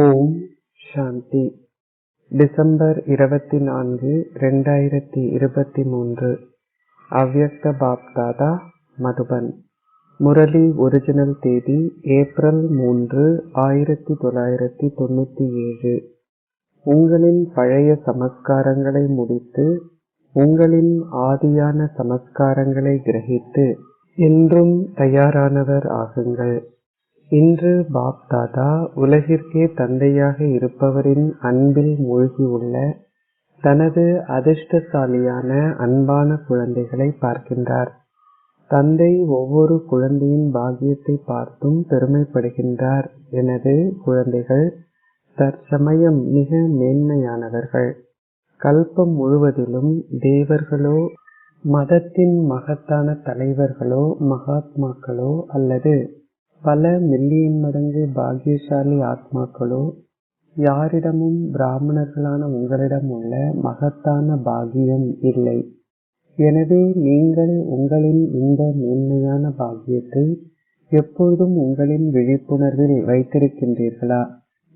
ஓம் சாந்தி. December 24, 2023. அவ்யக்த Bapdada, Madhuban. Murali original தேதி April 3, 1997. உங்களின் பழைய சமஸ்காரங்களை முடித்து உங்களின் ஆதியான சமஸ்காரங்களை கிரகித்து என்றும் தயாரானவர் ஆகுங்கள். இன்று பாப்தாதா உலகிற்கே தந்தையாக இருப்பவரின் அன்பில் மூழ்கியுள்ள தனது அதிர்ஷ்டசாலியான அன்பான குழந்தைகளை பார்க்கின்றார். தந்தை ஒவ்வொரு குழந்தையின் பாக்கியத்தை பார்த்தும் பெருமைப்படுகின்றார். எனது குழந்தைகள் தற்சமயம் மிக மேன்மையானவர்கள். கல்பம் முழுவதிலும் தேவர்களோ மதத்தின் மகத்தான தலைவர்களோ மகாத்மாக்களோ அல்லது பல மில்லியன் மடங்கு பாக்கியசாலி ஆத்மாக்களோ யாரிடமும் பிராமணர்களான உங்களிடம் உள்ள மகத்தான பாக்கியம் இல்லை. எனவே நீங்கள் உங்களின் இந்த மேன்மையான பாக்கியத்தை எப்பொழுதும் உங்களின் விழிப்புணர்வில் வைத்திருக்கின்றீர்களா?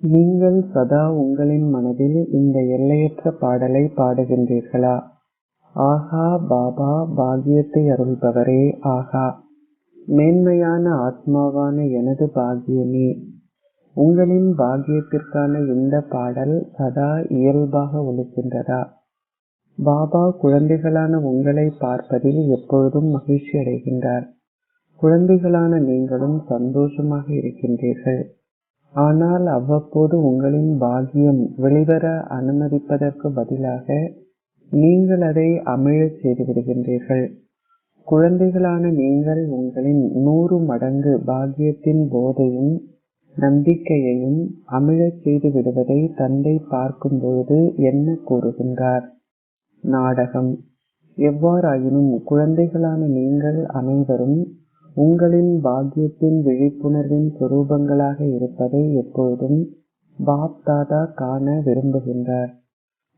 நீங்கள் சதா உங்களின் மனதில் இந்த எல்லையற்ற பாடலை பாடுகின்றீர்களா? ஆஹா பாபா, பாக்கியத்தை அருள்பவரே, ஆஹா மேன்மையான ஆத்மாவான எனது பாக்கியமே. உங்களின் பாக்கியத்திற்கான இந்த பாடல் சதா இயல்பாக ஒலிக்கின்றதா? பாபா குழந்தைகளான உங்களை பார்ப்பதில் எப்பொழுதும் மகிழ்ச்சி அடைகின்றார். குழந்தைகளான நீங்களும் சந்தோஷமாக இருக்கின்றீர்கள். ஆனால் அவ்வப்போது உங்களின் பாக்கியம் வெளிவர அனுமதிப்பதற்கு பதிலாக நீங்கள் அதை அமிழச் செய்து விடுகின்றீர்கள். குழந்தைகளான நீங்கள் உங்களின் 100 மடங்கு பாக்கியத்தின் போதையும் நம்பிக்கையையும் அமிழச் செய்து விடுவதை தந்தை பார்க்கும்பொழுது என்ன கூறுகின்றார்? நாடகம். எவ்வாறாயினும் குழந்தைகளான நீங்கள் அனைவரும் உங்களின் பாக்கியத்தின் விழிப்புணர்வின் சொரூபங்களாக இருப்பதை எப்பொழுதும் பாப்தாதா காண விரும்புகின்றார்.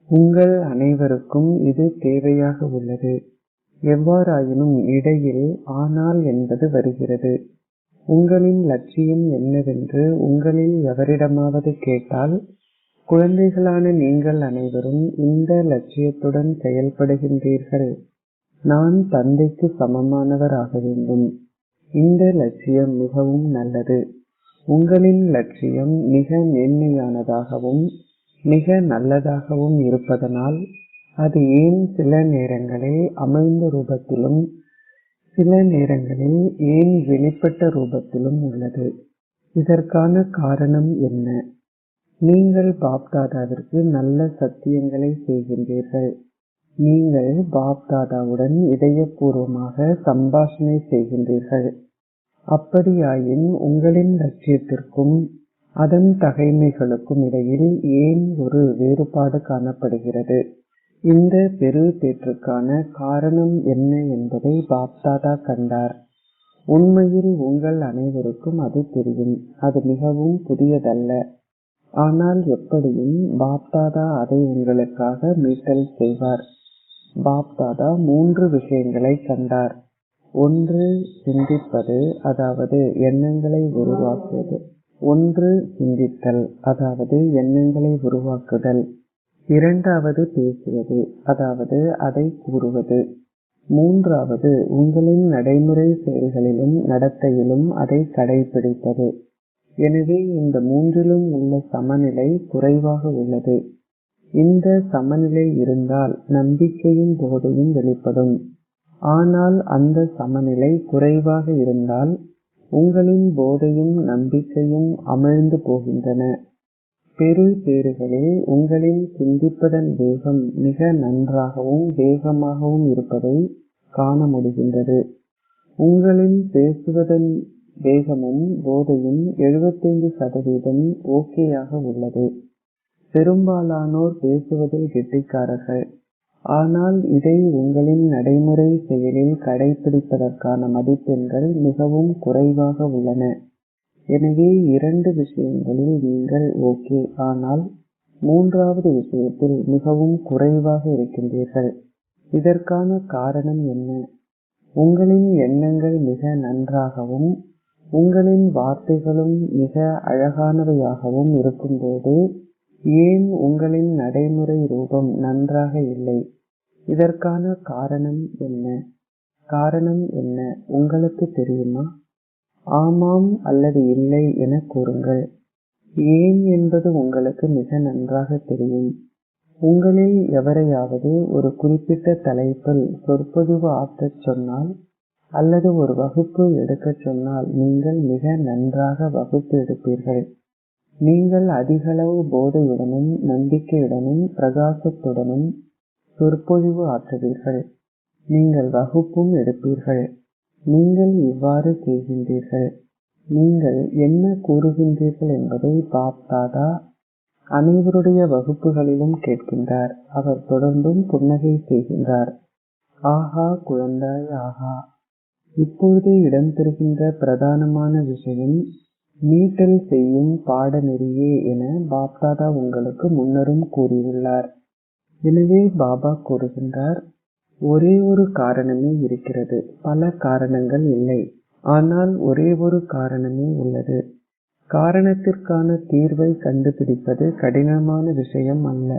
உங்கள் அனைவருக்கும் இது தேவையாக உள்ளது. எவ்வாறாயினும் இடையில் ஆனால் என்பது வருகிறது. உங்களின் லட்சியம் என்னவென்று உங்களில் எவரிடமாவது கேட்டால், குழந்தைகளான நீங்கள் அனைவரும் இந்த லட்சியத்துடன் செயல்படுகின்றீர்கள். நான் தந்தைக்கு சமமானவர் ஆக வேண்டும். இந்த லட்சியம் மிகவும் நல்லது. உங்களின் லட்சியம் மிக மேன்மையானதாகவும் மிக நல்லதாகவும் இருப்பதனால் அது ஏன் சில நேரங்களில் அமிழ்ந்த ரூபத்திலும் சில நேரங்களில் ஏன் வெளிப்பட்ட ரூபத்திலும் உள்ளது? இதற்கான காரணம் என்ன? நீங்கள் பாப்தாதாவிற்கு நல்ல சத்தியங்களை செய்கின்றீர்கள். நீங்கள் பாப்தாதாவுடன் இதயபூர்வமாக சம்பாஷணை செய்கின்றீர்கள். அப்படியாயின் உங்களின் லட்சியத்திற்கும் அதன் தகைமைகளுக்கும் இடையில் ஏன் ஒரு வேறுபாடு காணப்படுகிறது? இந்த பெரு பேற்றுக்கான காரணம் என்ன என்பதை பாப்தாதா கண்டார். உண்மையில் உங்கள் அனைவருக்கும் அது தெரியும். அது மிகவும் புதியதல்ல. ஆனால் எப்படியும் பாப்தாதா அதை உங்களுக்காக மீட்டல் செய்வார். பாப்தாதா 3 விஷயங்களை கண்டார். ஒன்று சிந்திப்பது, அதாவது எண்ணங்களை உருவாக்குவது. ஒன்று சிந்தித்தல், அதாவது எண்ணங்களை உருவாக்குதல். இரண்டாவது பேசுவது, அதாவது அதை கூறுவது. மூன்றாவது உங்களின் நடைமுறை செயல்களிலும் நடத்தையிலும் அதை கடைபிடிப்பது. எனவே இந்த மூன்றிலும் உள்ள சமநிலை குறைவாக உள்ளது. இந்த சமநிலை இருந்தால் நம்பிக்கையும் போதையும் வெளிப்படும். ஆனால் அந்த சமநிலை குறைவாக இருந்தால் உங்களின் போதையும் நம்பிக்கையும் அமிழ்ந்து போகின்றன. பெரு பேறுகளில் உங்களின் சிந்திப்பதன் வேகம் மிக நன்றாகவும் வேகமாகவும் இருப்பதை காண முடிகின்றது. உங்களின் பேசுவதன் வேகமும் போதையும் 75% ஓகேயாக உள்ளது. பெரும்பாலானோர் பேசுவதில் கெட்டிக்காரர்கள். ஆனால் இதை உங்களின் நடைமுறை செயலில் கடைபிடிப்பதற்கான மதிப்பெண்கள் மிகவும் குறைவாக உள்ளன. எனவே 2 விஷயங்களில் நீங்கள் ஓகே, ஆனால் 3வது விஷயத்தில் மிகவும் குறைவாக இருக்கின்றீர்கள். இதற்கான காரணம் என்ன? உங்களின் எண்ணங்கள் மிக நன்றாகவும் உங்களின் வார்த்தைகளும் மிக அழகானவையாகவும் இருக்கும்போது ஏன் உங்களின் நடைமுறை ரூபம் நன்றாக இல்லை? இதற்கான காரணம் என்ன? காரணம் என்ன உங்களுக்கு தெரியுமா? ஆமாம் அல்லது இல்லை என கூறுங்கள். ஏன் என்பது உங்களுக்கு மிக நன்றாக தெரியும். உங்களில் எவரையாவது ஒரு குறிப்பிட்ட தலைப்பில் சொற்பொழிவு ஆற்றச் சொன்னால் அல்லது ஒரு வகுப்பு எடுக்கச் சொன்னால் நீங்கள் மிக நன்றாக வகுப்பு எடுப்பீர்கள். நீங்கள் அதிகளவு போதையுடனும் நம்பிக்கையுடனும் பிரகாசத்துடனும் சொற்பொழிவு ஆற்றுவீர்கள். நீங்கள் வகுப்பும் எடுப்பீர்கள். நீங்கள் இவ்வாறு செய்கின்றீர்கள். நீங்கள் என்ன கூறுகின்றீர்கள் என்பதை பாப் தாதா அனைவருடைய வகுப்புகளிலும் கேட்கின்றார். அவர் தொடர்ந்தும் புன்னகை செய்கின்றார். ஆஹா குழந்தாய் ஆஹா! இப்பொழுது இடம்பெறுகின்ற பிரதானமான விஷயம் மீட்டல் செய்யும் பாடநெறியே என பாப்தாதா உங்களுக்கு முன்னரும் கூறியுள்ளார். எனவே பாபா கூறுகின்றார், ஒரே ஒரு காரணமே இருக்கிறது, பல காரணங்கள் இல்லை. ஆனால் ஒரே ஒரு காரணமே உள்ளது. காரணத்திற்கான தீர்வை கண்டுபிடிப்பது கடினமான விஷயம் அல்ல,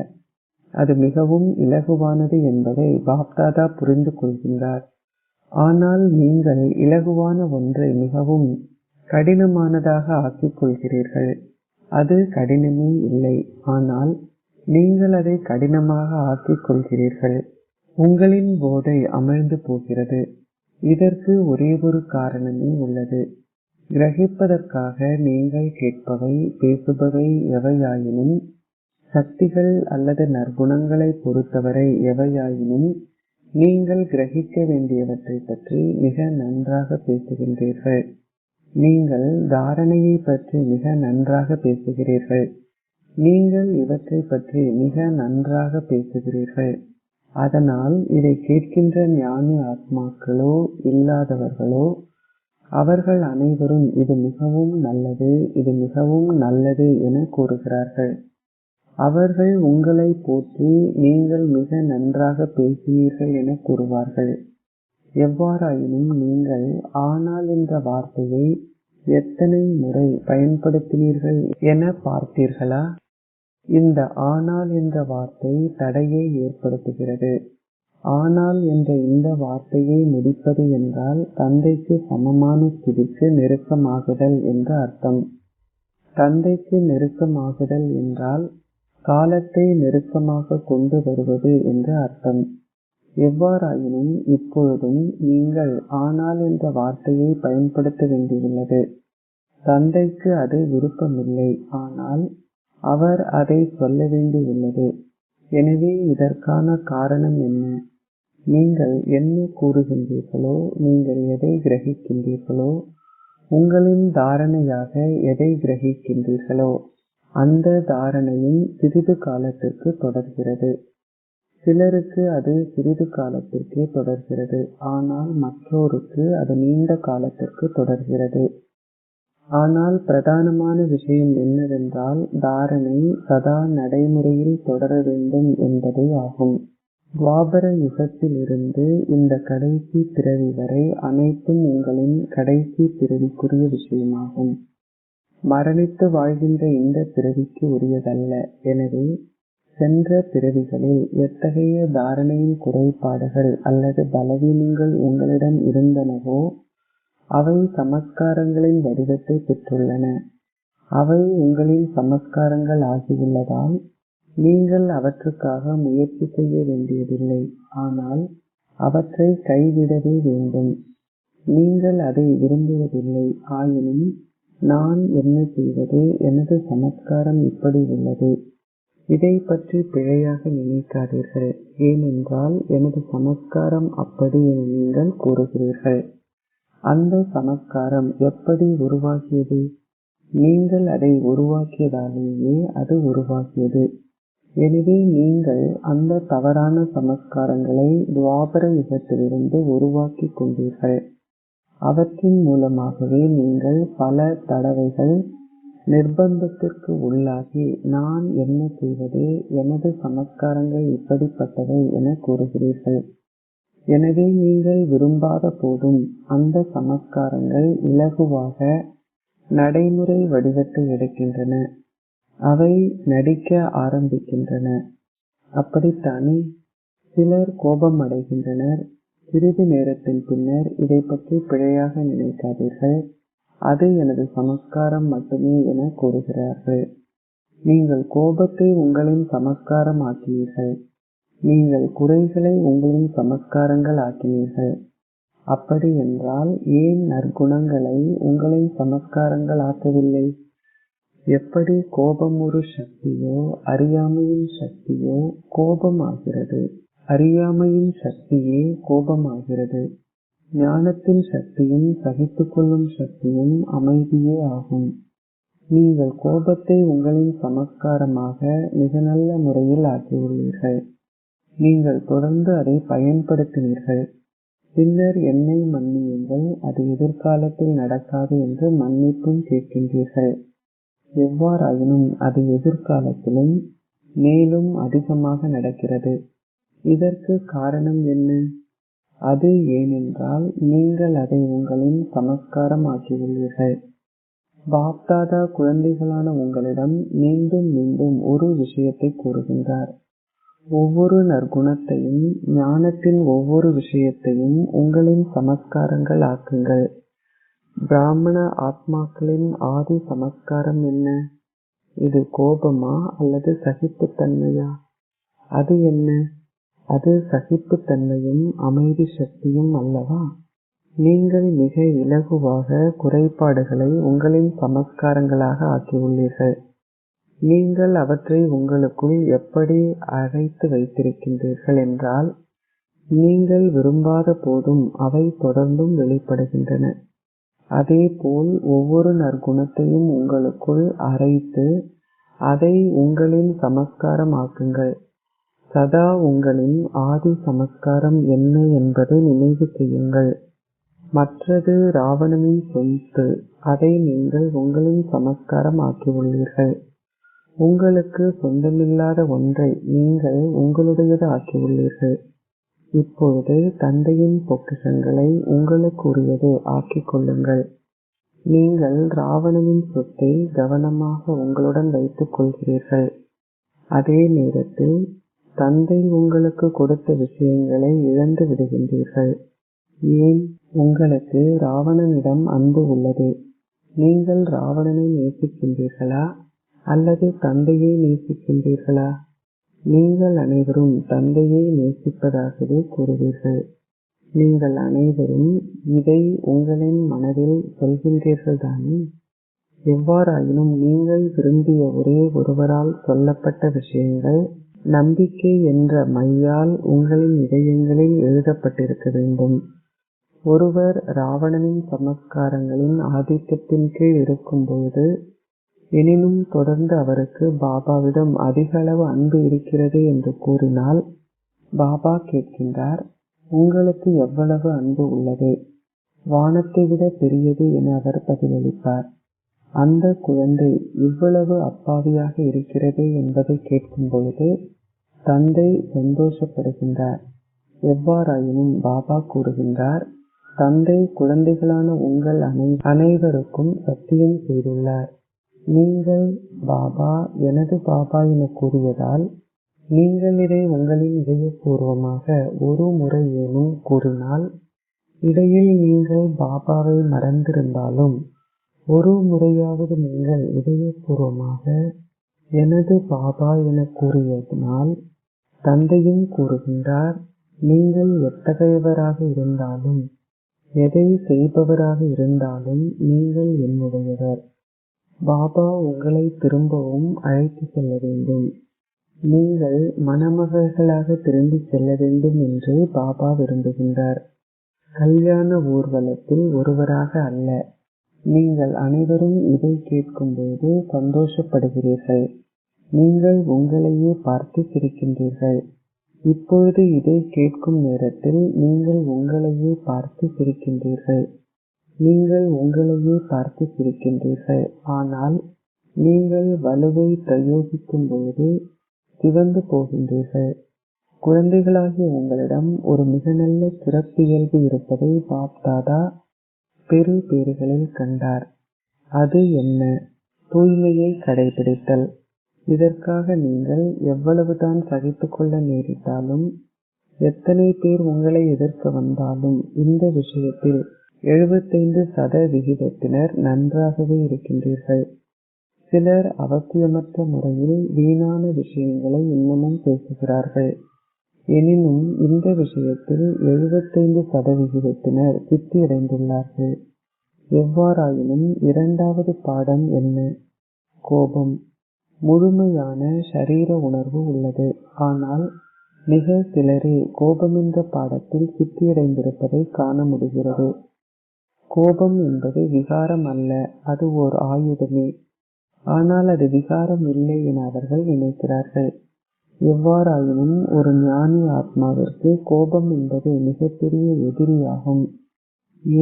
அது மிகவும் இலகுவானது என்பதை பாப்தாதா புரிந்து கொள்கின்றார். ஆனால் நீங்கள் இலகுவான ஒன்றை மிகவும் கடினமானதாக ஆக்கிக் கொள்கிறீர்கள். அது கடினமே இல்லை, ஆனால் நீங்கள் அதை கடினமாக ஆக்கிக் கொள்கிறீர்கள். உங்களின் போதை அமிழ்ந்து போகிறது. இதற்கு ஒரே ஒரு காரணமே உள்ளது. கிரகிப்பதற்காக நீங்கள் கேட்பவை பேசுபவை எவையாயினும், சக்திகள் அல்லது நற்குணங்களை பொறுத்தவரை எவையாயினும், நீங்கள் கிரகிக்க வேண்டியவற்றை பற்றி மிக நன்றாக பேசுகின்றீர்கள். நீங்கள் தாரணையை பற்றி மிக நன்றாக பேசுகிறீர்கள். நீங்கள் இவற்றை பற்றி மிக நன்றாக பேசுகிறீர்கள். அதனால் இதை கேட்கின்ற ஞானி ஆத்மாக்களோ இல்லாதவர்களோ அவர்கள் அனைவரும் இது மிகவும் நல்லது, இது மிகவும் நல்லது என கூறுகிறார்கள். அவர்கள் உங்களை போற்றி நீங்கள் மிக நன்றாக பேசினீர்கள் என கூறுவார்கள். எவ்வாறாயினும் நீங்கள் ஆனால் என்ற வார்த்தையை எத்தனை முறை பயன்படுத்தினீர்கள் என பார்த்தீர்களா? இந்த ஆனால் என்ற வார்த்தை தடையை ஏற்படுத்துகிறது. ஆனால் என்ற இந்த வார்த்தையை முடிப்பது என்றால் தந்தைக்கு சமமான ஸ்திதிக்கு நெருக்கமாகுதல் என்று அர்த்தம். தந்தைக்கு நெருக்கமாகுதல் என்றால் காலத்தை நெருக்கமாக கொண்டு வருவது என்று அர்த்தம். எவ்வாறாயினும் இப்பொழுதும் நீங்கள் ஆனால் என்ற வார்த்தையை பயன்படுத்த வேண்டியுள்ளது. தந்தைக்கு அது விருப்பமில்லை, ஆனால் அவர் அதை சொல்ல வேண்டியுள்ளது. எனவே இதற்கான காரணம் என்ன? நீங்கள் என்ன கூறுகின்றீர்களோ, நீங்கள் எதை கிரகிக்கின்றீர்களோ, உங்களின் தாரணையாக எதை கிரகிக்கின்றீர்களோ அந்த தாரணையும் சிறிது காலத்திற்கு தொடர்கிறது. சிலருக்கு அது சிறிது காலத்திற்கே தொடர்கிறது, ஆனால் மற்றோருக்கு அது நீண்ட காலத்திற்கு தொடர்கிறது. ஆனால் பிரதானமான விஷயம் என்னவென்றால் தாரணை சதா நடைமுறையில் தொடர வேண்டும் என்பதே ஆகும். துவாபர யுகத்திலிருந்து இந்த கடைசி பிறவி வரை அனைத்தும் உங்களின் கடைசி பிறவிக்குரிய விஷயமாகும். மரணித்து வாழ்கின்ற இந்த பிறவிக்கு உரியதல்ல. எனவே சென்ற பிறவிகளில் எத்தகைய தாரணையின் குறைபாடுகள் அல்லது பலவீனங்கள் உங்களிடம் இருந்தனவோ அவை சமஸ்காரங்களின் வடிவத்தை பெற்றுள்ளன. அவை உங்களின் சமஸ்காரங்கள் ஆகியுள்ளதால் நீங்கள் அவற்றுக்காக முயற்சி செய்ய வேண்டியதில்லை, ஆனால் அவற்றை கைவிடவே வேண்டும். நீங்கள் அதை விரும்புவதில்லை, ஆயினும் நான் என்ன செய்வது, எனது சமஸ்காரம் இப்படி உள்ளது, இதை பற்றி பிழையாக நினைக்காதீர்கள். ஏனென்றால் எனது சமஸ்காரம் அப்படி என நீங்கள் கூறுகிறீர்கள். அந்த சமஸ்காரம் எப்படி உருவாகியது? நீங்கள் அதை உருவாக்கியதாலேயே அது உருவாகியது. எனவே நீங்கள் அந்த தவறான சமஸ்காரங்களை துவாபர யுகத்திலிருந்து உருவாக்கி கொண்டீர்கள். அவற்றின் மூலமாகவே நீங்கள் பல தடவைகள் நிர்பந்தத்திற்கு உள்ளாகி நான் என்ன செய்வது, எனது சமஸ்காரங்கள் இப்படிப்பட்டவை என கூறுகிறீர்கள். எனவே நீங்கள் விரும்பாத போதும் அந்த சமஸ்காரங்கள் இலகுவாக நடைமுறை வடிவத்தை எடுக்கின்றன. அவை நடிக்க ஆரம்பிக்கின்றன. அப்படித்தானே? சிலர் கோபம் அடைகின்றனர். சிறிது நேரத்தின் பின்னர் இதை பற்றி பிழையாக நினைக்காதீர்கள், அது எனது சமஸ்காரம் மட்டுமே என கூறுகிறார்கள். நீங்கள் கோபத்தை உங்களின் சமஸ்காரம் ஆக்கினீர்கள். நீங்கள் குறைகளை உங்களின் சமஸ்காரங்கள் ஆக்கினீர்கள். அப்படி என்றால் ஏன் நற்குணங்களை உங்களின் சமஸ்காரங்கள் ஆக்கவில்லை? எப்படி கோபம் ஒரு சக்தியோ அறியாமையின் சக்தியோ கோபமாகிறது. அறியாமையின் சக்தியே கோபமாகிறது. ஞானத்தின் சக்தியும் சகித்துக் கொள்ளும் சக்தியும் அமைதியே ஆகும். நீங்கள் கோபத்தை உங்களின் சமஸ்காரமாக மிக நல்ல முறையில் ஆக்கியுள்ளீர்கள். நீங்கள் தொடர்ந்து அதை பயன்படுத்தினீர்கள். பின்னர் என்னை மன்னியுங்கள், அது எதிர்காலத்தில் நடக்காது என்று மன்னிப்பும் கேட்கின்றீர்கள். எவ்வாறாயினும் அது எதிர்காலத்திலும் மேலும் அதிகமாக நடக்கிறது. இதற்கு காரணம் என்ன? அது ஏனென்றால் நீங்கள் அதை உங்களின் சமஸ்காரம் ஆக்கியுள்ளீர்கள். பாப்தாதா குழந்தைகளான உங்களிடம் மீண்டும் மீண்டும் ஒரு விஷயத்தை கூறுகின்றார். ஒவ்வொரு நற்குணத்தையும் ஞானத்தின் ஒவ்வொரு விஷயத்தையும் உங்களின் சமஸ்காரங்கள் ஆக்குங்கள். பிராமண ஆத்மாக்களின் ஆதி சமஸ்காரம் என்ன? இது கோபமா அல்லது சகிப்புத்தன்மையா? அது என்ன? அது சகிப்புத்தன்மையும் அமைதி சக்தியும் அல்லவா? நீங்கள் மிக இலகுவாக குறைபாடுகளை உங்களின் சமஸ்காரங்களாக ஆக்கியுள்ளீர்கள். நீங்கள் அவற்றை உங்களுக்குள் எப்படி அடைத்து வைத்திருக்கின்றீர்கள் என்றால், நீங்கள் விரும்பாத போதும் அவை தொடர்ந்தும் வெளிப்படுகின்றன. அதேபோல் ஒவ்வொரு நற்குணத்தையும் உங்களுக்குள் அரைத்து அதை உங்களின் சமஸ்காரம் ஆக்குங்கள். சதா உங்களின் ஆதி சமஸ்காரம் என்ன என்பதை நினைவு செய்யுங்கள். மற்றது ராவணனின் சொத்து, அதை நீங்கள் உங்களின் சமஸ்காரம் ஆக்கியுள்ளீர்கள். உங்களுக்கு சொந்தமில்லாத ஒன்றை நீங்கள் உங்களுடையது ஆக்கியுள்ளீர்கள். இப்பொழுது தந்தையின் பொக்கிஷங்களை உங்களுக்குரியது ஆக்கிக் கொள்ளுங்கள். நீங்கள் ராவணனின் சொத்தை கவனமாக உங்களுடன் வைத்துக் கொள்கிறீர்கள். அதே நேரத்தில் தந்தை உங்களுக்கு கொடுத்த விஷயங்களை இழந்து விடுகின்றீர்கள். ஏன்? உங்களுக்கு ராவணனிடம் அன்பு உள்ளது. நீங்கள் ராவணனை நேசிக்கின்றீர்களா அல்லது தந்தையை நேசிக்கின்றீர்களா? நீங்கள் அனைவரும் தந்தையை நேசிப்பதாகவே கூறுவீர்கள். நீங்கள் அனைவரும் இதை உங்களின் மனதில் சொல்கின்றீர்கள் தானே? எவ்வாறாயினும் நீங்கள் விரும்பிய ஒரே ஒருவரால் சொல்லப்பட்ட விஷயங்கள் நம்பிக்கை என்ற மையால் உங்களின் இதயங்களில் எழுதப்பட்டிருக்க வேண்டும். ஒருவர் ராவணனின் சமஸ்காரங்களின் ஆதிக்கத்தின் கீழ் இருக்கும் பொழுது, எனினும் தொடர்ந்து அவருக்கு பாபாவிடம் அதிக அளவு அன்பு இருக்கிறது என்று கூறினால், பாபா கேட்கின்றார், உங்களுக்கு எவ்வளவு அன்பு உள்ளது? வானத்தை விட பெரியது என அவர் பதிலளிப்பார். அந்த குழந்தை இவ்வளவு அப்பாவியாக இருக்கிறது என்பதை கேட்கும் பொழுது தந்தை சந்தோஷப்படுகின்றார். எவ்வாறாயினும் பாபா கூறுகின்றார், தந்தை குழந்தைகளான உங்கள் அனைவருக்கும் சத்தியம் செய்துள்ளார். நீங்கள் பாபா எனது பாபா என கூறியதால் நீங்கள் இதை உங்களின் இதயபூர்வமாக ஒரு முறையேனும் கூறினால், இடையில் நீங்கள் பாபாவை மறந்திருந்தாலும் ஒரு முறையாவது நீங்கள் இதயபூர்வமாக எனது பாபா என கூறியதனால் தந்தையும் கூறுகின்றார், நீங்கள் எத்தகையவராக இருந்தாலும் எதை செய்பவராக இருந்தாலும் நீங்கள் என்னுடையவர். பாபா உங்களை திரும்பவும் அழைத்து செல்ல வேண்டும். நீங்கள் மணமகள்களாக திரும்பி செல்ல வேண்டும் என்று பாபா விரும்புகின்றார். கல்யாண ஊர்வலத்தில் ஒருவராக அல்ல. நீங்கள் அனைவரும் இதை கேட்கும்போது சந்தோஷப்படுகிறீர்கள். நீங்கள் உங்களையே பார்த்து சிரிக்கின்றீர்கள். இப்பொழுது இதை கேட்கும் நேரத்தில் நீங்கள் உங்களையே பார்த்து சிரிக்கின்றீர்கள். நீங்கள் உங்களையே பார்த்து சிரிக்கின்றீர்கள். ஆனால் நீங்கள் வலுவை பிரயோகிக்கும் பொழுது சிவந்து போகின்றீர்கள். குழந்தைகளாகிய உங்களிடம் ஒரு மிக நல்ல சிறப்பியல்பு இருப்பதை பாப் தாதா பெரு பேறுகளில் கண்டார். அது என்ன? தூய்மையை கடைபிடித்தல். இதற்காக நீங்கள் எவ்வளவுதான் சகித்துக் கொள்ள நேரிட்டாலும், எத்தனை பேர் உங்களை எதிர்க்க வந்தாலும், இந்த விஷயத்தில் 75% நன்றாகவே இருக்கின்றீர்கள். சிலர் அவசியமற்ற முறையில் வீணான விஷயங்களை இன்னமும் பேசுகிறார்கள். எனினும் இந்த விஷயத்தில் 75% சித்தியடைந்துள்ளார்கள். எவ்வாறாயினும் இரண்டாவது பாடம் என்ன? கோபம். முழுமையான ஷரீர உணர்வு உள்ளது. ஆனால் மிக சிலரே கோபம் என்ற பாடத்தில் சித்தியடைந்திருப்பதை காண முடிகிறது. கோபம் என்பது விகாரம் அல்ல, அது ஓர் ஆயுதமே. ஆனால் அது விகாரம் இல்லை என அவர்கள் நினைக்கிறார்கள். எவ்வாறாயினும் ஒரு ஞானி ஆத்மாவிற்கு கோபம் என்பது மிகப்பெரிய எதிரியாகும்.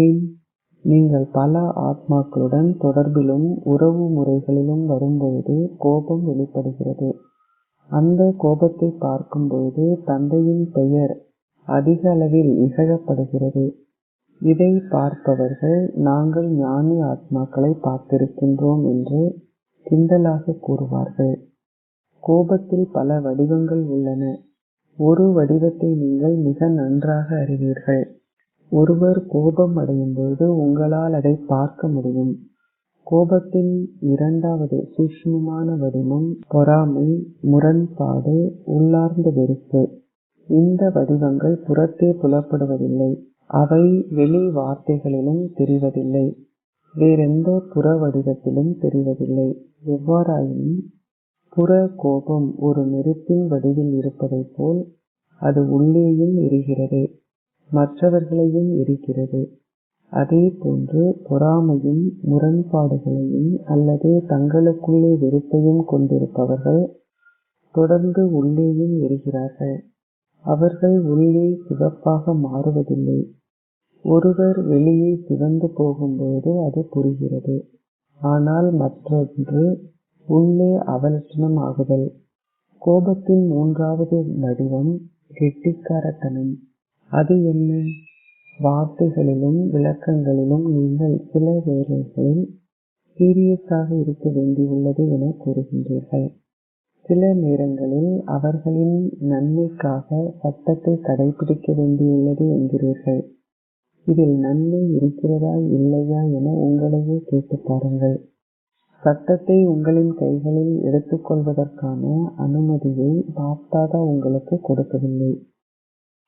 ஏன்? நீங்கள் பல ஆத்மாக்களுடன் தொடர்பிலும் உறவு முறைகளிலும் வரும்பொழுது கோபம் வெளிப்படுகிறது. அந்த கோபத்தை பார்க்கும் பொழுது தந்தையின் பெயர் அதிக அளவில் இகழப்படுகிறது. இதை பார்ப்பவர்கள் நாங்கள் ஞானி ஆத்மாக்களை பார்த்திருக்கின்றோம் என்று கிண்டலாக கூறுவார்கள். கோபத்தில் பல வடிவங்கள் உள்ளன. ஒரு வடிவத்தை நீங்கள் மிக நன்றாக அறிவீர்கள். ஒருவர் கோபம் அடையும் பொழுது உங்களால் அதை பார்க்க முடியும். கோபத்தின் இரண்டாவது சூக்ஷ்மமான வடிவம் பொறாமை, முரண்பாடு, உள்ளார்ந்த வெறுப்பு. இந்த வடிவங்கள் புறத்தே புலப்படுவதில்லை. அவை வெளி வார்த்தைகளிலும் தெரிவதில்லை. வேறெந்த புற வடிவத்திலும் தெரிவதில்லை. எவ்வாறாயினும் புற கோபம் ஒரு நெருப்பின் வடிவில் இருப்பதைப் போல் அது உள்ளேயும் எரிகிறது, மற்றவர்களையும் எரிக்கிறது. அதே போன்று பொறாமையும் முரண்பாடுகளையும் அல்லது தங்களுக்குள்ளே வெறுப்பையும் கொண்டிருப்பவர்கள் தொடர்ந்து உள்ளேயும் எரிகிறார்கள். அவர்கள் உள்ளே சிவப்பாக மாறுவதில்லை. ஒருவர் வெளியே சிவந்து போகும்போது அது புரிகிறது. ஆனால் மற்றொன்று உள்ளே அவலட்சணம் ஆகுதல். கோபத்தின் மூன்றாவது வடிவம் கெட்டிக்காரத்தனம். அது என்ன? வார்த்தைகளிலும் விளக்கங்களிலும் நீங்கள் சில வேளைகளில் சீரியஸாக இருக்க வேண்டியுள்ளது என கூறுகின்றீர்கள். சில நேரங்களில் அவர்களின் நன்மைக்காக சட்டத்தை கடைபிடிக்க வேண்டியுள்ளது என்கிறீர்கள். இதில் நன்மை இருக்கிறதா இல்லையா என உங்களையே கேட்டு பாருங்கள். சட்டத்தை உங்களின் கைகளில் எடுத்துக்கொள்வதற்கான அனுமதியை பாப்தாதா உங்களுக்கு கொடுக்கவில்லை.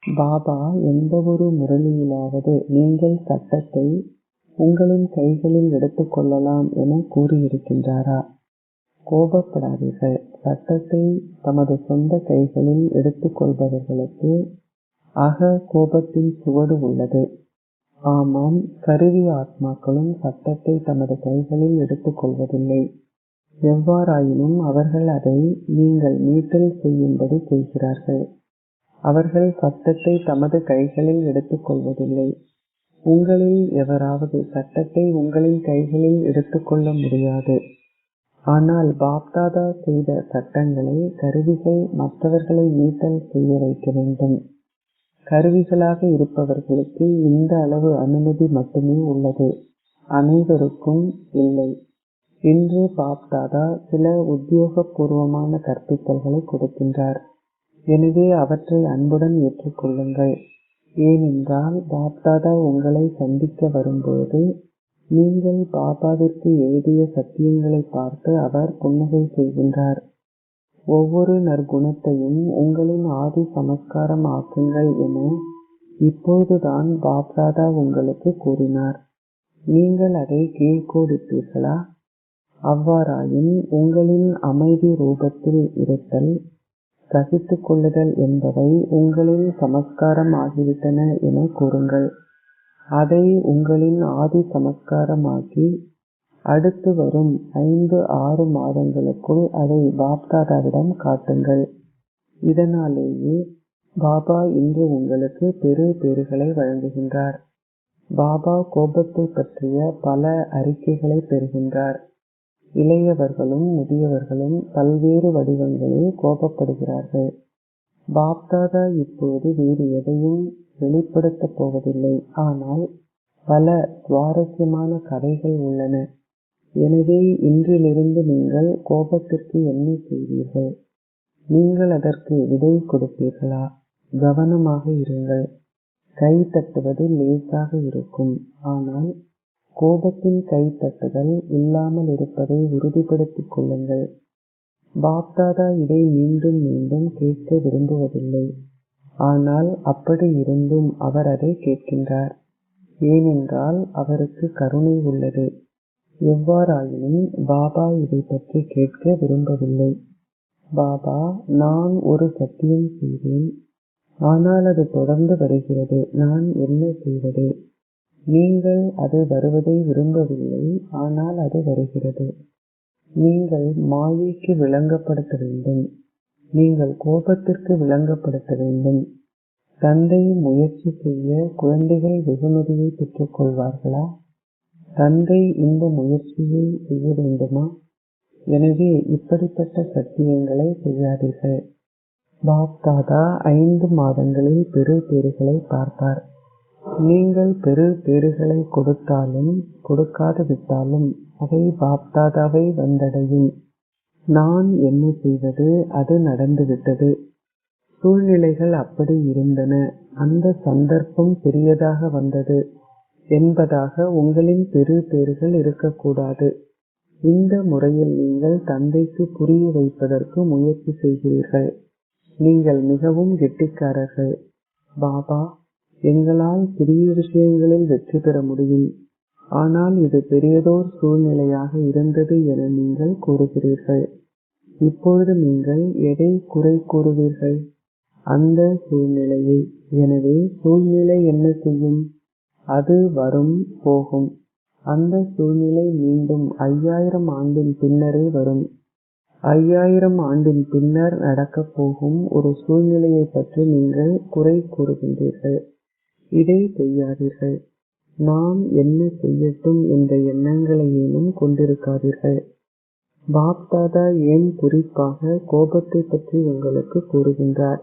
பாபா எந்த ஒரு முரளியிலாவது நீங்கள் சட்டத்தை உங்களின் கைகளில் எடுத்துக்கொள்ளலாம் என கூறியிருக்கின்றாரா? கோபப்படாதீர்கள். சட்டத்தை தமது சொந்த கைகளில் எடுத்துக்கொள்பவர்களுக்கு அக கோபத்தின் சுவடு உள்ளது. ஆமாம், கருவி ஆத்மாக்களும் சட்டத்தை தமது கைகளில் எடுத்துக்கொள்வதில்லை. எவ்வாறாயினும் அவர்கள் அதை நீங்கள் மீட்டல் செய்யும்படி செய்கிறார்கள். அவர்கள் சட்டத்தை தமது கைகளில் எடுத்துக்கொள்வதில்லை. உங்களில் எவராவது சட்டத்தை உங்களின் கைகளில் எடுத்துக்கொள்ள முடியாது. ஆனால் பாப்தாதா செய்த சட்டங்களை கருவிகள் மற்றவர்களை மீட்டல் செய்ய வைக்க வேண்டும். கருவிகளாக இருப்பவர்களுக்கு இந்த அளவு அனுமதி மட்டுமே உள்ளது, அனைவருக்கும் இல்லை. இன்று பாப்தாதா சில உத்தியோகபூர்வமான கற்பித்தல்களை கொடுக்கின்றார். எனவே அவற்றை அன்புடன் ஏற்றுக்கொள்ளுங்கள். ஏனென்றால் பாப்தாதா உங்களை சந்திக்க வரும்போது நீங்கள் பாபாவிற்கு எழுதிய சத்தியங்களை பார்த்து அவர் புன்னகை செய்கின்றார். ஒவ்வொரு நற்குணத்தையும் உங்களின் ஆதி சமஸ்காரம் ஆக்குங்கள் என இப்போதுதான் பாப்தாதா உங்களுக்கு கூறினார். நீங்கள் அதை கீழ்கோடிட்டீர்களா? அவ்வாறாயின் உங்களின் அமைதி ரூபத்தில் இருத்தல், சகித்துக் கொள்ளுதல் என்பவை உங்களின் சமஸ்காரம் ஆகிவிட்டன என கூறுங்கள். அதை உங்களின் ஆதி சமஸ்காரமாக்கி அடுத்து வரும் 5-6 மாதங்களுக்குள் அதை பாப்தாதாவிடம் காட்டுங்கள். இதனாலேயே பாபா இன்று உங்களுக்கு பெரு பேறுகளை வழங்குகின்றார். பாபா கோபத்தை பற்றிய பல அறிக்கைகளை பெறுகின்றார். இளையவர்களும் முதியவர்களும் பல்வேறு வடிவங்களில் கோபப்படுகிறார்கள். பாப்தாதா இப்போது வேறு எதையும் வெளிப்படுத்தப் போவதில்லை. ஆனால் பல சுவாரஸ்யமான கதைகள் உள்ளன. எனவே இன்றிலிருந்து நீங்கள் கோபத்திற்கு என்ன செய்வீர்கள்? நீங்கள் அதற்கு விடை கொடுப்பீர்களா? கவனமாக இருங்கள். கை தட்டுவது லேசாக இருக்கும். ஆனால் கோபத்தின் கை தட்டுதல் இல்லாமல் இருப்பதை உறுதிப்படுத்திக் கொள்ளுங்கள். பாப்தாதா இதை மீண்டும் மீண்டும் கேட்க விரும்புவதில்லை. ஆனால் அப்படி இருந்தும் அவர் அதை கேட்கின்றார். ஏனென்றால் அவருக்கு கருணை உள்ளது. எவ்வாறாயினும் பாபா இதை பற்றி கேட்க விரும்பவில்லை. பாபா, நான் ஒரு சத்தியம் செய்தேன், ஆனால் அது தொடர்ந்து வருகிறது. நான் என்ன செய்வது? நீங்கள் அது வருவதை விரும்பவில்லை, ஆனால் அது வருகிறது. நீங்கள் மாயைக்கு விளங்கப்படுத்த வேண்டும். நீங்கள் கோபத்திற்கு விளங்கப்படுத்த வேண்டும். தந்தை முயற்சி செய்ய குழந்தைகள் வெகுமதியை பெற்றுக் கொள்வார்களா? தந்தை இந்த முயற்சியை செய்ய வேண்டுமா? எனவே இப்படிப்பட்ட சத்தியங்களை செய்யாதீர்கள். பாப்தாதா 5 மாதங்களில் பெரு பேறுகளை பார்ப்பார். நீங்கள் பெரு பேறுகளை கொடுத்தாலும் கொடுக்காது விட்டாலும் அவை பாப்தாதாவை வந்தடையும். நான் என்ன செய்வது? அது நடந்துவிட்டது. சூழ்நிலைகள் அப்படி இருந்தன. அந்த சந்தர்ப்பம் பெரியதாக வந்தது என்பதாக உங்களின் பெரு பேறுகள் இருக்கக்கூடாது. இந்த முறையில் நீங்கள் தந்தைக்கு புரிய வைப்பதற்கு முயற்சி செய்கிறீர்கள். நீங்கள் மிகவும் கெட்டிக்காரர்கள். பாபா, எங்களால் சிறிய விஷயங்களில் வெற்றி பெற முடியும். ஆனால் இது பெரியதோர் சூழ்நிலையாக இருந்தது என நீங்கள் கூறுகிறீர்கள். இப்பொழுது நீங்கள் எதை குறை கூறுவீர்கள்? அந்த சூழ்நிலையை. எனவே சூழ்நிலை என்ன செய்யும்? அது வரும், போகும். அந்த சூழ்நிலை மீண்டும் 5000 ஆண்டின் பின்னரே வரும். 5000 ஆண்டின் பின்னர் நடக்கப் போகும் ஒரு சூழ்நிலையை பற்றி நீங்கள் குறை கூறுகின்றீர்கள். இதை செய்யாதீர்கள். நாம் என்ன செய்யட்டும் என்ற எண்ணங்களை ஏனும் கொண்டிருக்காதீர்கள். பாப்தாதா ஏன் குறிப்பாக கோபத்தை பற்றி உங்களுக்கு கூறுகின்றார்?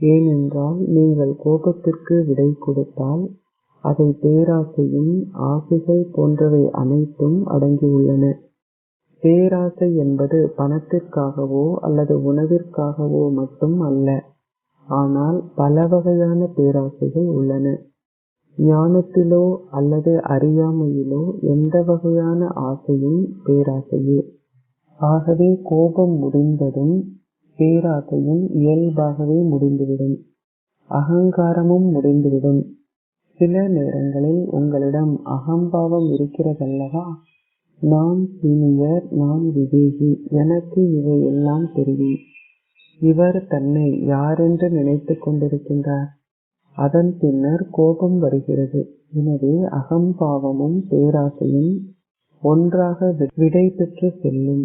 ஏனென்றால் நீங்கள் கோபத்திற்கு விடை கொடுத்தால் அதை பேராசையும் ஆசைகள் போன்றவை அனைத்தும் அடங்கியுள்ளன. பேராசை என்பது பணத்திற்காகவோ அல்லது உணவிற்காகவோ மட்டும் அல்ல. ஆனால் பல வகையான பேராசைகள் உள்ளன. ஞானத்திலோ அல்லது அறியாமையிலோ எந்த வகையான ஆசையும் பேராசையே. ஆகவே கோபம் முடிந்ததும் பேராசையும் இயல்பாகவே முடிந்துவிடும். அகங்காரமும் முடிந்துவிடும். சில நேரங்களில் உங்களிடம் அகம்பாவம் இருக்கிறதல்லவா? நான் சீனியர், நான் விவேகி, எனக்கு இவை எல்லாம் தெரியும். இவர் தன்னை யாரென்று நினைத்துக் கொண்டிருக்கின்றார். அதன் பின்னர் கோபம் வருகிறது. எனவே அகம்பாவமும் பேராசையும் ஒன்றாக விடை பெற்று செல்லும்.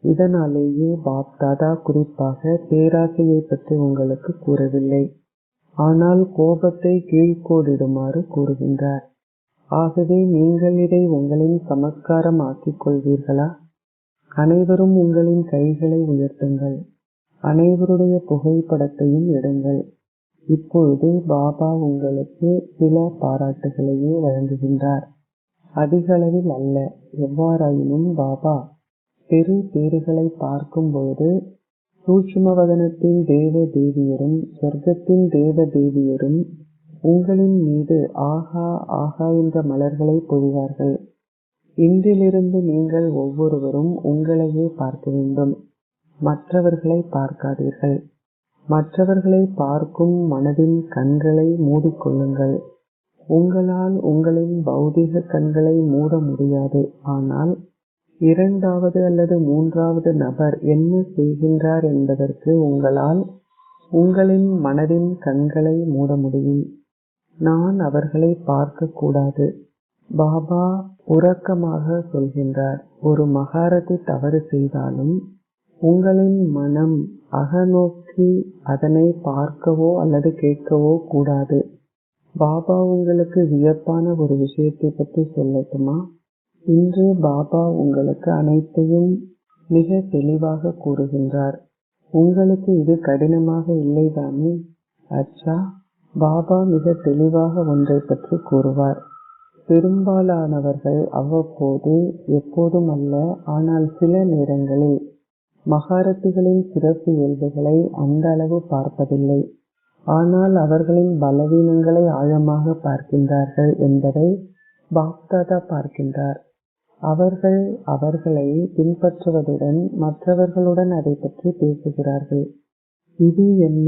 இதனாலேயே பாப்தாதா குறிப்பாக பேராசையை பற்றி உங்களுக்கு கூறவில்லை. ஆனால் கோபத்தை கீழ்கோடிடுமாறு கூறுகின்றார். ஆகவே நீங்கள் இதை உங்களின் சமஸ்காரம் ஆக்கிக் கொள்வீர்களா? அனைவரும் உங்களின் கைகளை உயர்த்துங்கள். அனைவருடைய புகைப்படத்தையும் எடுங்கள். இப்பொழுது பாபா உங்களுக்கு சில பாராட்டுகளையே வழங்குகின்றார், அதிக அளவில் அல்ல. எவ்வாறாயினும் பாபா பெரு பேறுகளை பார்க்கும் பொழுது சூட்சுமவதனத்தில் தேவ தேவியரும் சொர்க்கத்தில் தேவ தேவியரும் உங்களின் மீது ஆகா ஆகா என்ற மலர்களை பொழிவார்கள். இன்றிலிருந்து நீங்கள் ஒவ்வொருவரும் உங்களையே பார்க்க வேண்டும். மற்றவர்களை பார்க்காதீர்கள். மற்றவர்களை பார்க்கும் மனதின் கண்களை மூடிக்கொள்ளுங்கள். உங்களால் உங்களின் பௌதிக கண்களை மூட முடியாது. ஆனால் இரண்டாவது அல்லது மூன்றாவது நபர் என்ன செய்கின்றார் என்பதற்கு உங்களால் உங்களின் மனதின் கண்களை மூட முடியும். நான் அவர்களை பார்க்கக்கூடாது. பாபா உறக்கமாக சொல்கின்றார், ஒரு மகாரதி தவறு செய்தாலும் உங்களின் மனம் அகநோக்கி அதனை பார்க்கவோ அல்லது கேட்கவோ கூடாது. பாபா உங்களுக்கு வியப்பான ஒரு விஷயத்தை பற்றி சொல்லட்டுமா? இன்று பாபா உங்களுக்கு அனைத்தையும் மிக தெளிவாக கூறுகின்றார். உங்களுக்கு இது கடினமாக இல்லைதானே? அச்சா, பாபா மிக தெளிவாக ஒன்றை பற்றி கூறுவார். பெரும்பாலானவர்கள் அவ்வப்போது, எப்போதும் அல்ல, ஆனால் சில நேரங்களில் மகாரத்திகளின் சிறப்பு இயல்புகளை அந்த அளவு பார்ப்பதில்லை. ஆனால் அவர்களின் பலவீனங்களை ஆழமாக பார்க்கின்றார்கள் என்பதை பாப்தாதா பார்க்கின்றார். அவர்கள் அவர்களை பின்பற்றுவதுடன் மற்றவர்களுடன் அதை பற்றி பேசுகிறார்கள். இது என்ன?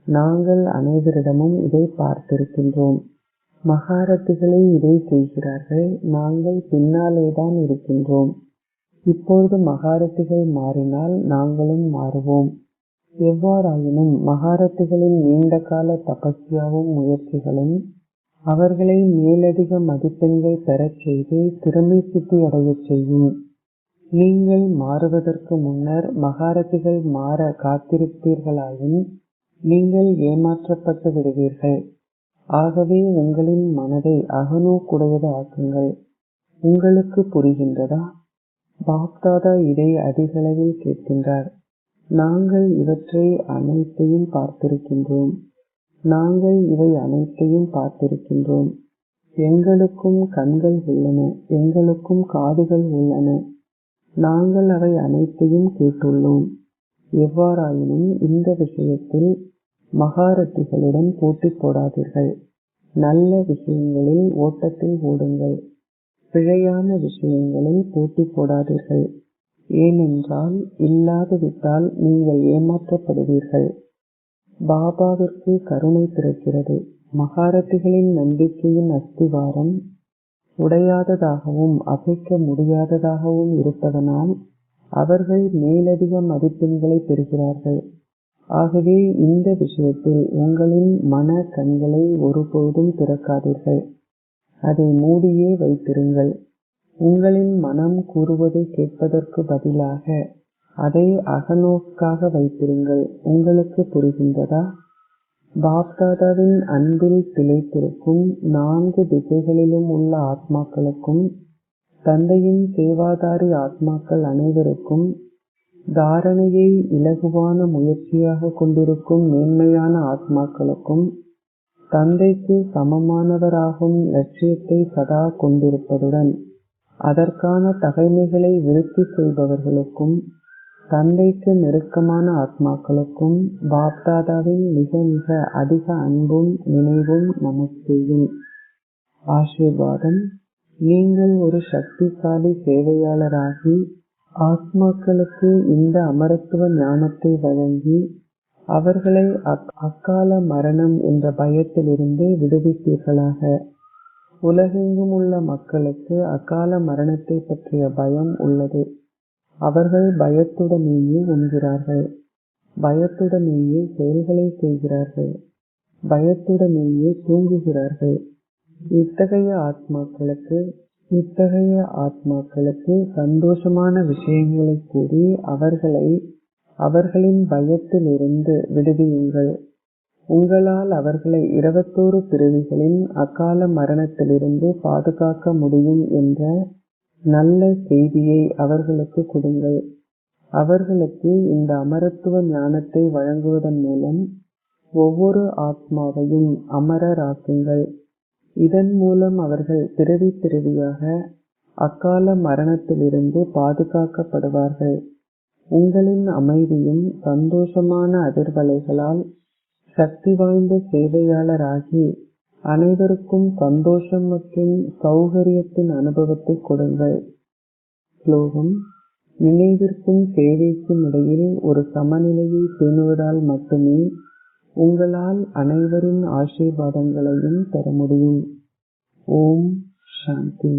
நாங்கள் அனைவரிடமும் இதை பார்த்திருக்கின்றோம். மகாரத்திகளே இதை செய்கிறார்கள். நாங்கள் பின்னாலேதான் இருக்கின்றோம். இப்பொழுது மகாரத்திகள் மாறினால் நாங்களும் மாறுவோம். எவ்வாறாயினும் மகாரத்திகளின் நீண்டகால தபஸ்யாவும் முயற்சிகளும் அவர்களை மேலதிக மதிப்பெண்கள் பெறச் செய்து திறமை சித்தி அடையச் செய்யும். நீங்கள் மாறுவதற்கு முன்னர் மகாரத்திகள் மாற காத்திருப்பீர்களாயின் நீங்கள் ஏமாற்றப்பட்டு விடுவீர்கள். ஆகவே உங்களின் மனதை அகநோக்குடையது ஆக்குங்கள். உங்களுக்கு புரிகின்றதா? பாப்தாதா இதை அதிகளவில் கேட்கின்றார். நாங்கள் இவற்றை அனைத்தையும் பார்த்திருக்கின்றோம். நாங்கள் இவை அனைத்தையும் பார்த்திருக்கின்றோம். எங்களுக்கும் கண்கள் உள்ளன, எங்களுக்கும் காதுகள் உள்ளன. நாங்கள் அவை அனைத்தையும் கேட்டுள்ளோம். எவ்வாறாயினும் இந்த விஷயத்தில் மகாரத்திகளுடன் போட்டி போடாதீர்கள். நல்ல விஷயங்களில் ஓட்டத்தில் ஓடுங்கள். பிழையான விஷயங்களில் போட்டி போடாதீர்கள். ஏனென்றால் இல்லாதுவிட்டால் நீங்கள் ஏமாற்றப்படுவீர்கள். பாபாவிற்கு கருணை பிறக்கிறது. மகாரத்திகளின் நம்பிக்கையின் அஸ்திவாரம் உடையாததாகவும் அசைக்க முடியாததாகவும் இருப்பதனால் அவர்கள் மேலதிக மதிப்பெண்களை பெறுகிறார்கள். ஆகவே இந்த விஷயத்தில் உங்களின் மன கண்களை ஒருபோதும் திறக்காதீர்கள். அதை மூடியே வைத்திருங்கள். உங்களின் மனம் கூறுவதை கேட்பதற்கு பதிலாக அதை அகநோக்காக வைத்திருங்கள். உங்களுக்கு புரிகின்றதா? பாப்தாதாவின் அன்பில் திளைத்திருக்கும் 4 திசைகளிலும் உள்ள ஆத்மாக்களுக்கும் தந்தையின் சேவாதாரி ஆத்மாக்கள் அனைவருக்கும் தாரணையை இலகுவான முயற்சியாக கொண்டிருக்கும் மேன்மையான ஆத்மாக்களுக்கும் தந்தைக்கு சமமானவராகும் லட்சியத்தை சதா கொண்டிருப்பதுடன் அதற்கான தகைமைகளை விருத்தி செய்பவர்களுக்கும் தந்தைக்கு நெருக்கமான ஆத்மாக்களுக்கும் பாப்தாதாவின் மிக மிக அதிக அன்பும் நினைவும் நமஸ்தேயும். ஆசீர்வாதம். நீங்கள் ஒரு சக்திசாலி சேவையாளராகி ஆத்மாக்களுக்கு இந்த அமரத்துவ ஞானத்தை வழங்கி அவர்களை அக்கால மரணம் என்ற பயத்திலிருந்து விடுவிப்பீர்களாக. உலகெங்கும் உள்ள மக்களுக்கு அகால மரணத்தை பற்றிய பயம் உள்ளது. அவர்கள் பயத்துடனேயே உண்கிறார்கள், பயத்துடனேயே செயல்களை செய்கிறார்கள், பயத்துடனேயே தூங்குகிறார்கள். இத்தகைய ஆத்மாக்களுக்கு சந்தோஷமான விஷயங்களை கூறி அவர்களை அவர்களின் பயத்திலிருந்து விடுவியுங்கள். உங்களால் அவர்களை 21 பிறவிகளின் அகால மரணத்திலிருந்து பாதுகாக்க முடியும் என்ற நல்ல செய்தியை அவர்களுக்கு கொடுங்கள். அவர்களுக்கு இந்த அமரத்துவ ஞானத்தை வழங்குவதன் மூலம் ஒவ்வொரு ஆத்மாவையும் அமரராக்குங்கள். இதன் மூலம் அவர்கள் பிறவி பிறவியாக அக்கால மரணத்திலிருந்து பாதுகாக்கப்படுவார்கள். உங்களின் அமைதியும் சந்தோஷமான அதிர்வலைகளால் சக்தி வாய்ந்த சேவையாளராகி அனைவருக்கும் சந்தோஷம் மற்றும் சௌகரியத்தின் அனுபவத்தை கொடுங்கள். ஸ்லோகம். நினைவிற்கும் சேவைக்கும் இடையில் ஒரு சமநிலையை பேணுவதால் மட்டுமே உங்களால் அனைவரின் ஆசீர்வாதங்களையும் பெற முடியும். ஓம் சாந்தி.